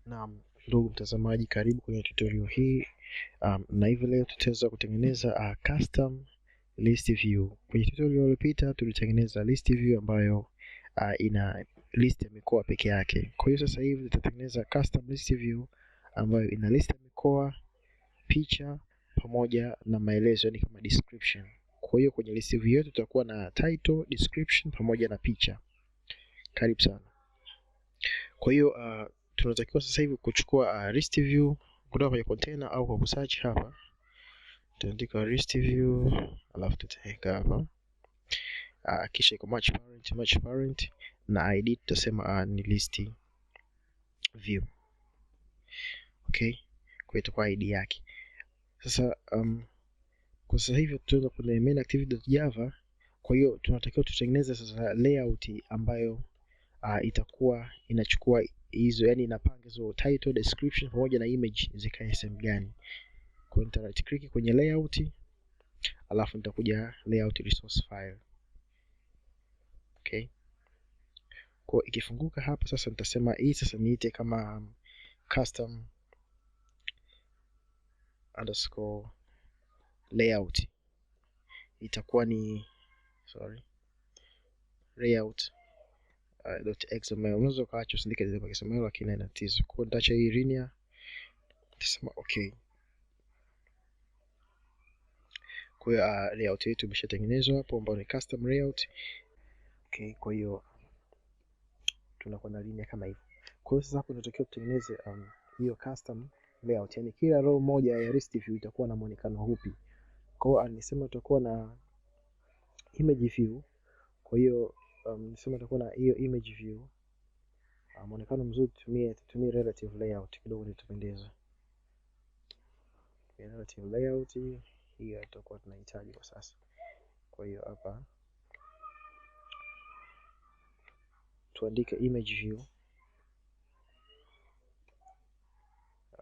Naam, ndugu mtazamaji, karibu kwenye tutorial hii. Na hivi leo tutaweza kutengeneza custom list view. Kwenye tutorial iliyopita tulitengeneza list view ambayo ina list ya mikoa peke yake. Kwa hiyo sasa hivi tutatengeneza custom list view ambayo ina list ya mikoa, picha pamoja na maelezo, yani kama description. Kwa hiyo kwenye list view yetu tutakuwa na title, description pamoja na picha. Karibu sana. Kwa hiyo tunatakiwa sasa hivi kuchukua list view kutoka kwenye container au kwa kusearch hapa. Tutaandika list view alafu tutaweka hapa kisha iko match parent na id tutasema ni list view. Okay, kwa itakuwa id yake. Sasa kwa sasa hivi tutaanza kwenye main activity.java. Kwa hiyo tunatakiwa tutengeneze sasa layout ambayo itakuwa inachukua hizo, yani inapanga hizo title, description pamoja na image zikae sehemu gani. Kwa hiyo nita right click kwenye layout alafu nitakuja layout resource file. Okay, kwa ikifunguka hapa sasa nitasema hii sasa niite kama custom underscore layout. Itakuwa ni layout .xml. Unaweza kaacha usindike zile XML lakini haina tatizo. Kwa hiyo nitaacha hii linear, nitasema okay. Kwa hiyo layout yetu imeshatengenezwa hapo ambayo ni custom layout. Okay, kwa hiyo tunakuwa na linear kama hivyo. Kwa hiyo sasa hapo tunatakiwa tutengeneze hiyo custom layout, yani kila row moja ya list view itakuwa na muonekano upi. Kwa hiyo nisema tutakuwa na image view. Kwa hiyo nisema tutakuwa na hiyo image view. Muonekano mzuri tutumie relative layout kidogo litupendeza. Relative layout hiyo tutakuwa tunahitaji kwa sasa. Kwa hiyo hapa tuandike image view.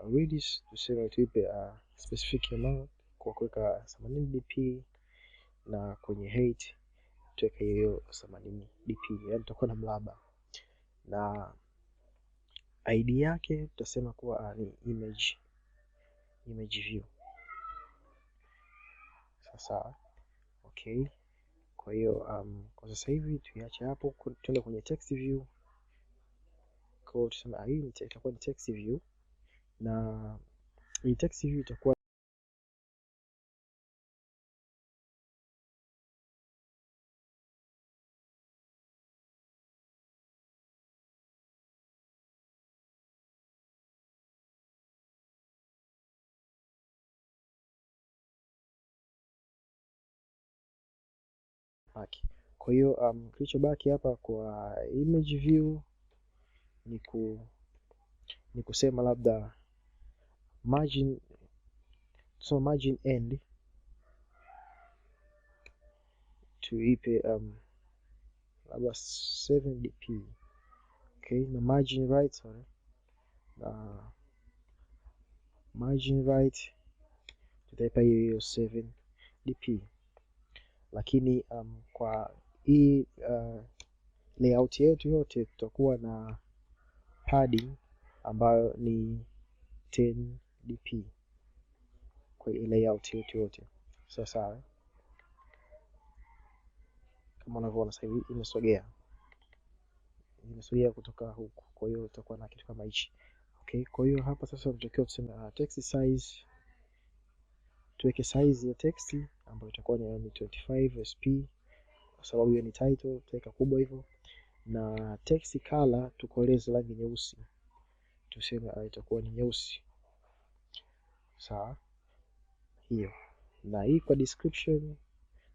Width tuseme tuipe specific amount kwa kuweka 80 dp na kwenye height tuweke hiyo 80 dp, yani tutakuwa na mraba na id yake tutasema kuwa ni image view. Sasa okay, kwa hiyo kwa sasa hivi tuiache hapo, tuende kwenye text view. Kwa hiyo tuseme hii itakuwa ni text view na hii text view itakuwa baki. Kwa hiyo kilichobaki hapa kwa image view ni kusema labda margin, so margin end tuipe labda 7 dp. Okay, na margin right margin right tutaipa hiyo 7 dp. Lakini kwa hii layout yetu yote tutakuwa na padding ambayo ni 10 dp kwa hii layout yetu yote. Sawa, kama unavyoona sasa hivi imesogea kutoka huku, kwa hiyo tutakuwa na kitu kama hichi. Okay, kwa hiyo hapa sasa tunatakiwa tuseme text size, tuweke size ya text ambayo itakuwa ni 25 sp kwa sababu hiyo ni title, tutaweka kubwa hivyo. Na text color tukoleze rangi nyeusi, tuseme itakuwa ni nyeusi. Sawa hiyo. Na hii kwa description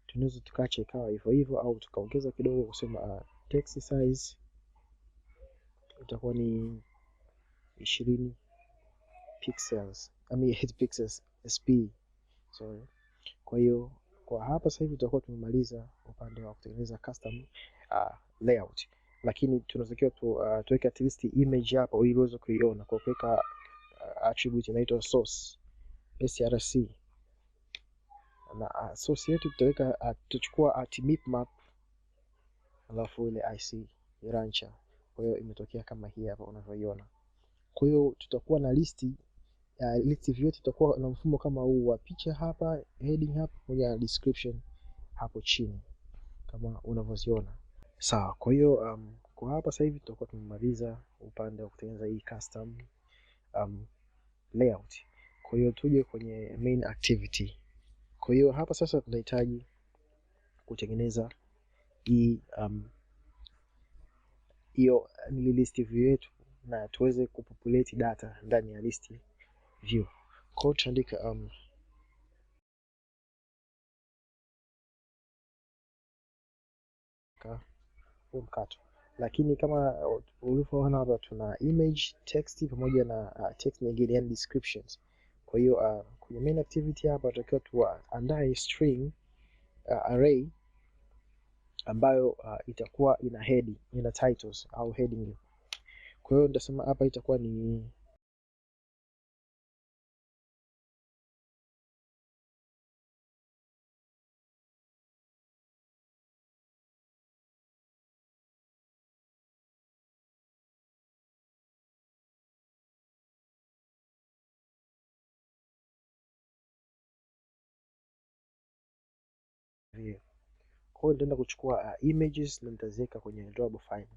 tunaweza tukaacha ikawa hivyo hivyo au tukaongeza kidogo kusema text size itakuwa ni 20 pixels, pixels sp, sorry. Kwa hiyo kwa hapa sasa hivi tutakuwa tumemaliza upande wa kutengeneza custom layout, lakini tunatakiwa tuweke at least image hapa ili uweze kuiona kwa kuweka attribute inaitwa source src. Na source yetu tutaweka tutachukua @bitmap alafu ile ic launcher. Kwa hiyo imetokea kama hii hapa unavyoiona. Kwa hiyo tutakuwa na list view yetu itakuwa na mfumo kama huu wa picha hapa, heading hapa, pamoja na description hapo chini kama unavyoziona. Sawa, kwa hiyo kwa hapa sasa hivi tutakuwa tumemaliza upande wa kutengeneza hii custom layout. Kwa hiyo tuje kwenye main activity. Kwa hiyo hapa sasa tunahitaji kutengeneza hii hiyo ni list view yetu na tuweze kupopulate data ndani ya list view. Kwa hiyo tutaandika mkato, lakini kama ulivyoona hapa tuna image, text pamoja na text nyingine, yani descriptions. Kwa hiyo kwenye main activity hapa tutakiwa tuandae string array ambayo itakuwa ina head, ina titles au heading. Kwa hiyo nitasema hapa itakuwa ni view. Kwa hiyo nitaenda kuchukua images na nitaziweka kwenye drawable file.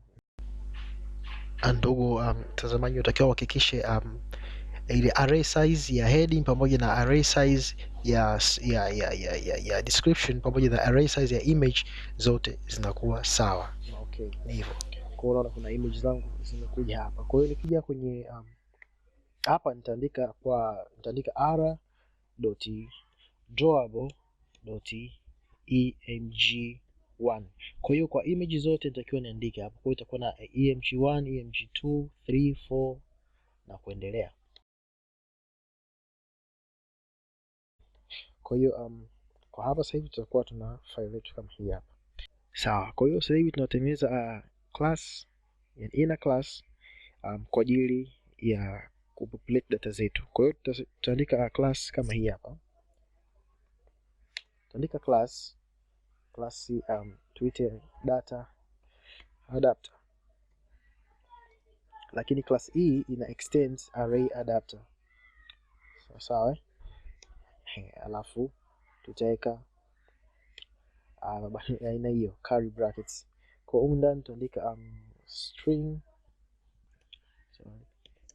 Ndugu mtazamaji, unatakiwa uhakikishe ile array size ya heading pamoja na array size ya description pamoja na array size ya image zote zinakuwa sawa. Okay, ni hivyo. Kwa hiyo unaona kuna image zangu zimekuja hapa. Kwa hiyo nikija kwenye hapa nitaandika r.drawable.emg1. Kwa hiyo kwa image zote nitakiwa niandike hapo. Kwa hiyo itakuwa na emg1, emg2, 3, 4 na kuendelea. Kwa hiyo kwa hapa sasa hivi tutakuwa tuna file yetu kama hii hapa. Sawa, kwa hiyo sasa hivi tunatengeneza class, yani inner class kwa ajili ya kupopulate data zetu. Kwa hiyo tutaandika class kama hii hapa. Tutaandika class tuite data adapter, lakini class hii ina extends array adapter. Sawa, alafu tutaweka aina hiyo curly brackets. Kwa huko ndani tutaandika string,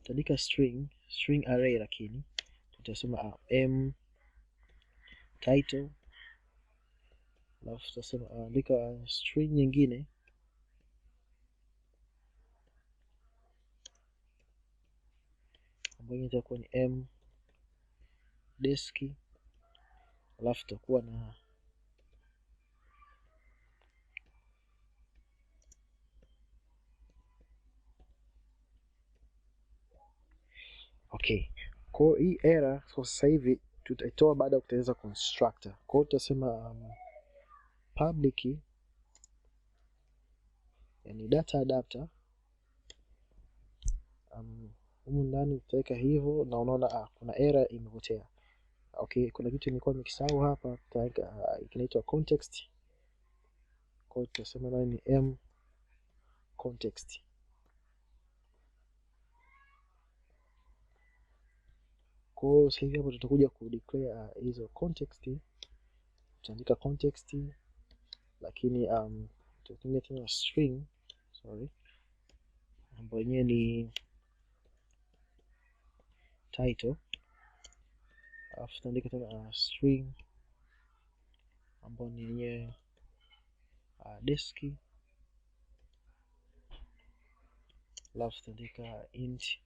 tutaandika string array, lakini tutasema m title, alafu tutasema andika string nyingine ambayo itakuwa ni m desk, alafu tutakuwa na okay. Kwa hii error kwa sasa hivi tutaitoa baada ya kutengeneza constructor. Kwa hiyo tutasema public, yani data adapter, humu ndani tutaweka hivyo, na unaona kuna error imepotea. Okay, kuna kitu nilikuwa nimekisahau hapa, tutaweka kinaitwa context. Kwa hiyo tutasema nayo ni m context. Kwa hiyo sasa hivi hapo tutakuja ku declare hizo context. Tutaandika context, lakini tutatumia tena string, ambayo yenyewe ni title, alafu tutaandika tena string ambayo ni yenyewe desk, alafu tutaandika int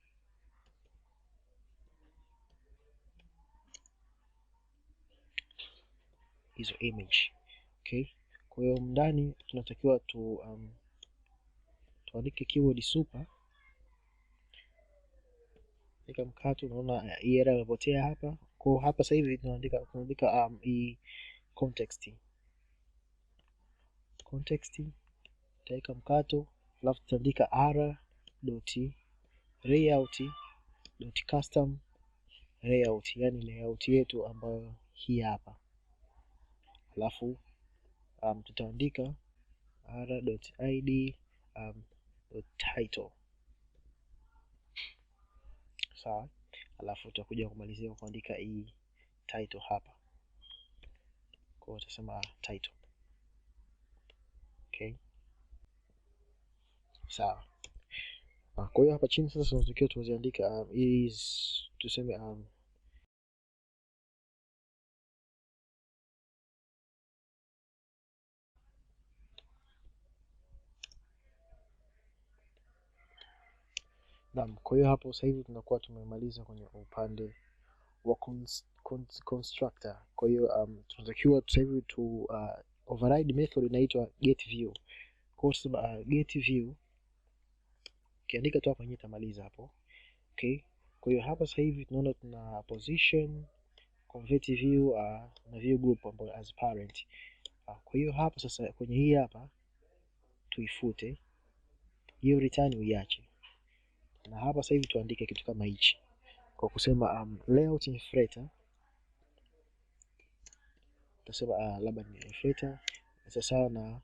hizo image. Okay, kwa hiyo ndani tunatakiwa tuandike keyword super, nika mkato. Unaona hii error imepotea hapa. Kwa hapa sasa hivi tunaandika hii context, tutaweka mkato, alafu tutaandika r.layout.custom layout, yani layout yetu ambayo hii hapa, alafu tutaandika r.id.title. sawa. Alafu tutakuja kumalizia kuandika hii title hapa. Kwa hiyo tutasema title. Okay, sawa. Kwa hiyo hapa chini sasa tunatakiwa tuziandika tuseme naam. Kwa hiyo hapo sasa hivi tunakuwa tumemaliza kwenye upande wa constructor. Kwa hiyo tunatakiwa sasa hivi tu override method inaitwa getView. Kwa hiyo getView ukiandika tu hapa yenyewe itamaliza hapo. Okay, kwa hiyo hapa sasa hivi tunaona tuna position, convert view na view group ambayo as parent. Kwa hiyo hapa sasa kwenye hii hapa tuifute hiyo, return uiache, na hapa sasa hivi tuandike kitu kama hichi kwa kusema layout inflator. Tutasema labda ni inflator sasa na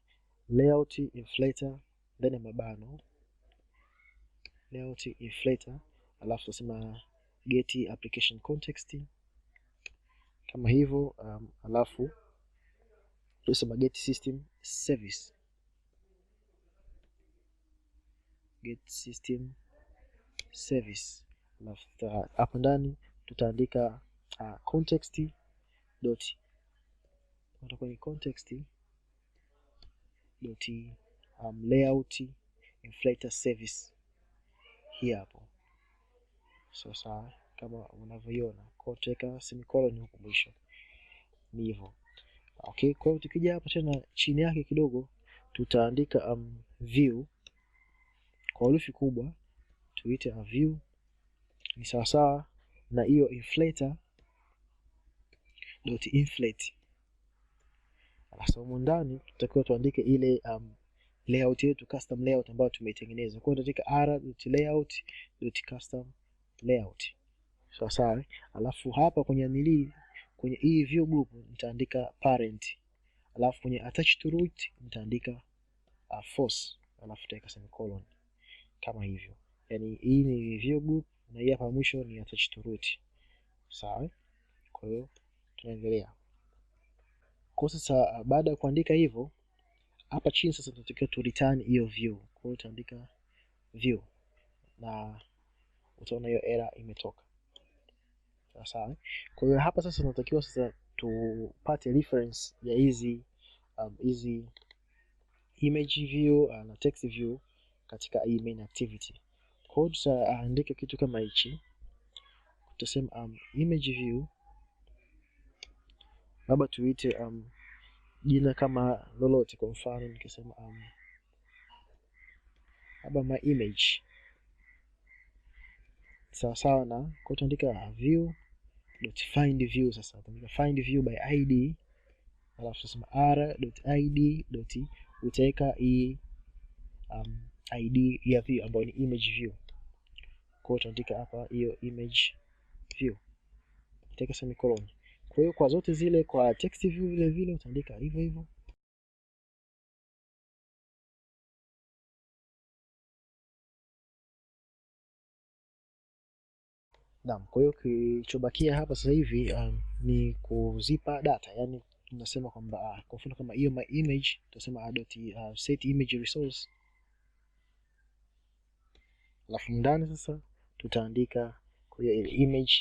layout inflator then mabano layout inflator, alafu tutasema get application context kama hivyo, alafu tutasema get system service, alafu hapo ndani tutaandika context dot kwenye context dot layout inflator service hii hapo. Sasa kama unavyoiona kwa tutaweka semicolon huko mwisho, ni hivyo. Okay, kwa hiyo tukija hapa tena chini yake kidogo tutaandika view kwa herufi kubwa, tuite view ni sawa na hiyo inflator dot inflate. Sasa huko ndani tutakiwa tuandike ile layout yetu, custom layout ambayo tumeitengeneza. Kwa hiyo tutaandika r.layout.custom layout. Sawa. Alafu hapa kwenye kwenye hii view group nitaandika parent. Alafu kwenye attach to root nitaandika force, alafu tutaweka semicolon kama hivyo. Yaani hii ni view group na hii hapa mwisho ni attach to root. Sawa? Kwa hiyo tunaendelea. Kwa sasa baada ya kuandika hivyo, hapa chini sasa tunatakiwa tu return hiyo view. Kwa hiyo utaandika view na utaona hiyo error imetoka. Sawa. Kwa hiyo hapa sasa tunatakiwa sasa tupate reference ya hizi image view na text view katika hii main activity. Kwa hiyo tutaandika kitu kama hichi. Tutasema image view, labda tuite jina kama lolote. Kwa mfano nikisema labda my image, sawa na kwa tuandika view dot find view. Sasa tuandika find view by id, alafu tusema r.id dot utaweka hii id ya view ambayo ni image view. Kwa hiyo tuandika hapa hiyo image view, utaweka semicolon. Kwa hiyo kwa zote zile, kwa text view vile vile utaandika hivyo hivyo. Naam, kwa hiyo kilichobakia hapa sasa hivi ni kuzipa data. Yaani tunasema kwamba kwa mfano kama hiyo my image tutasema set image resource. Alafu ndani sasa tutaandika kwa hiyo image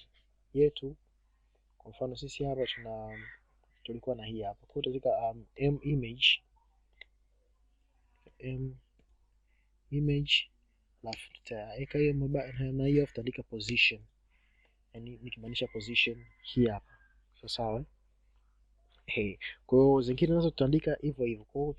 yetu. Kwa mfano sisi hapa tulikuwa na hii hapa. Kwa hiyo tutaweka image, alafu tutaweka hiyo na hiyo tutaandika position. Yaani nikimaanisha position hii hapa. Sawa. Kwa hiyo zingine nazo tutaandika hivyo hivyo. Kwa hiyo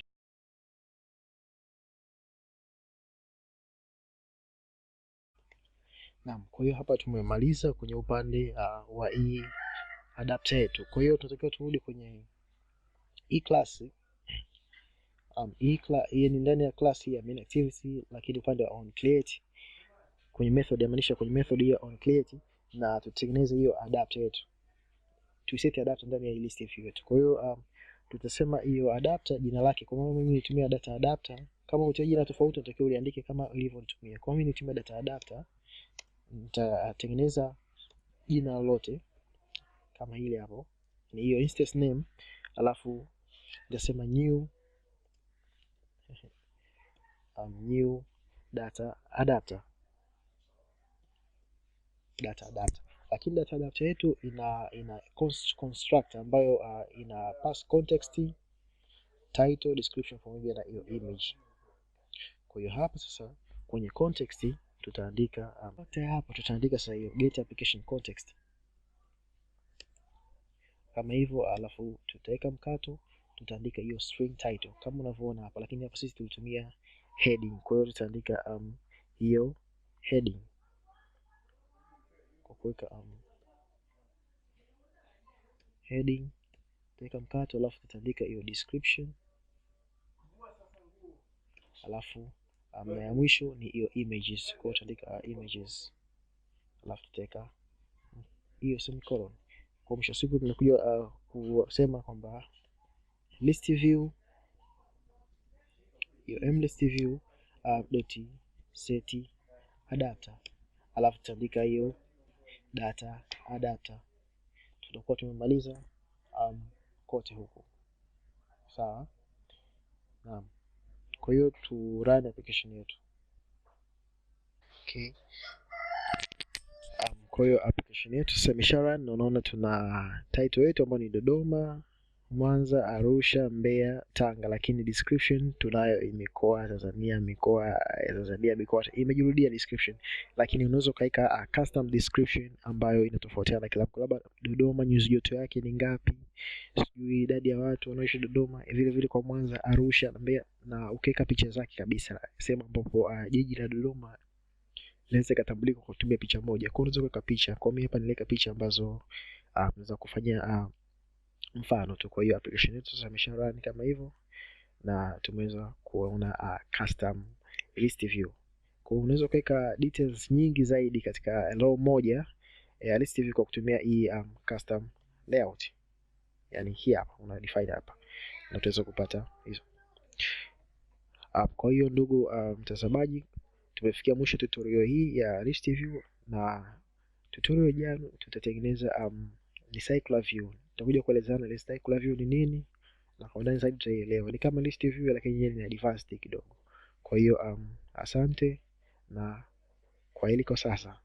naam, kwa hiyo hapa tumemaliza kwenye upande wa hii adapter yetu. Kwa hiyo tunatakiwa turudi kwenye hii class. Hii ni ndani ya class hii ya main activity, lakini upande wa onCreate kwenye method, yamaanisha kwenye method hiyo onCreate, na tutengeneze hiyo adapter yetu. Tuiseti adapter ndani ya hii ListView yetu. Kwa hiyo tutasema hiyo adapter jina lake. Kwa maana mimi nitumia data adapter, kama utaje jina tofauti unatakiwa uliandike kama ulivyonitumia. Kwa mimi nitumia data adapter nitatengeneza jina lolote kama hili hapo, ni hiyo instance name, alafu nitasema new new data adapter, lakini data adapter yetu ina construct ambayo ina pass context, title, description pamoja na hiyo image. Kwa hiyo hapa sasa kwenye context tutaandika hapa tutaandika sasa hiyo get application context kama hivyo, alafu tutaweka mkato, tutaandika hiyo string title kama unavyoona hapa, lakini hapa sisi tulitumia heading. Kwa hiyo tutaandika hiyo heading kwa kuweka heading, tutaweka mkato, alafu tutaandika hiyo description, alafu ya mwisho ni hiyo images. Kwa hiyo tutaandika images, alafu tutaweka hiyo semicolon. Kwa mwisho siku tunakuja kusema kwamba list view, hiyo mListView dot set adapter, alafu tutaandika hiyo data adapter. Tutakuwa tumemaliza kote huko, sawa. Naam, kwa hiyo tu run application yetu. Okay. Kwa hiyo application yetu sasa imesha run, na unaona tuna title yetu ambayo ni Dodoma, Mwanza, Arusha, Mbeya, Tanga, lakini description tunayo mikoa Tanzania, mikoa imejirudia description, lakini unaweza kaika custom description ambayo inatofautiana kila mkoa, labda Dodoma nyuzi joto yake ni ngapi, sijui idadi ya watu wanaoishi Dodoma, vile vile kwa Mwanza, Arusha na Mbeya, na ukaweka picha zake kabisa, sema ambapo jiji la Dodoma linaweza kutambulika kwa kutumia picha moja. Kwa hiyo unaweza kuweka picha. Kwa mimi hapa nileka picha ambazo unaweza kufanyia mfano tu. Kwa hiyo application yetu sasa imesha run kama hivyo, na tumeweza kuona custom list view. Kwa hiyo unaweza kuweka details nyingi zaidi katika row moja ya list view kwa kutumia hii custom layout. Yani hii hapa una define hapa, na tutaweza kupata hizo. Kwa hiyo ndugu mtazamaji, tumefikia mwisho tutorial hii ya list view, na tutorial ijayo tutatengeneza recycler view. Tutakuja kuelezana recycler view ni nini, na kwa ndani zaidi tutaielewa. Ni kama list view lakini yenyewe ni advanced kidogo. Kwa hiyo asante na kwa hili kwa sasa.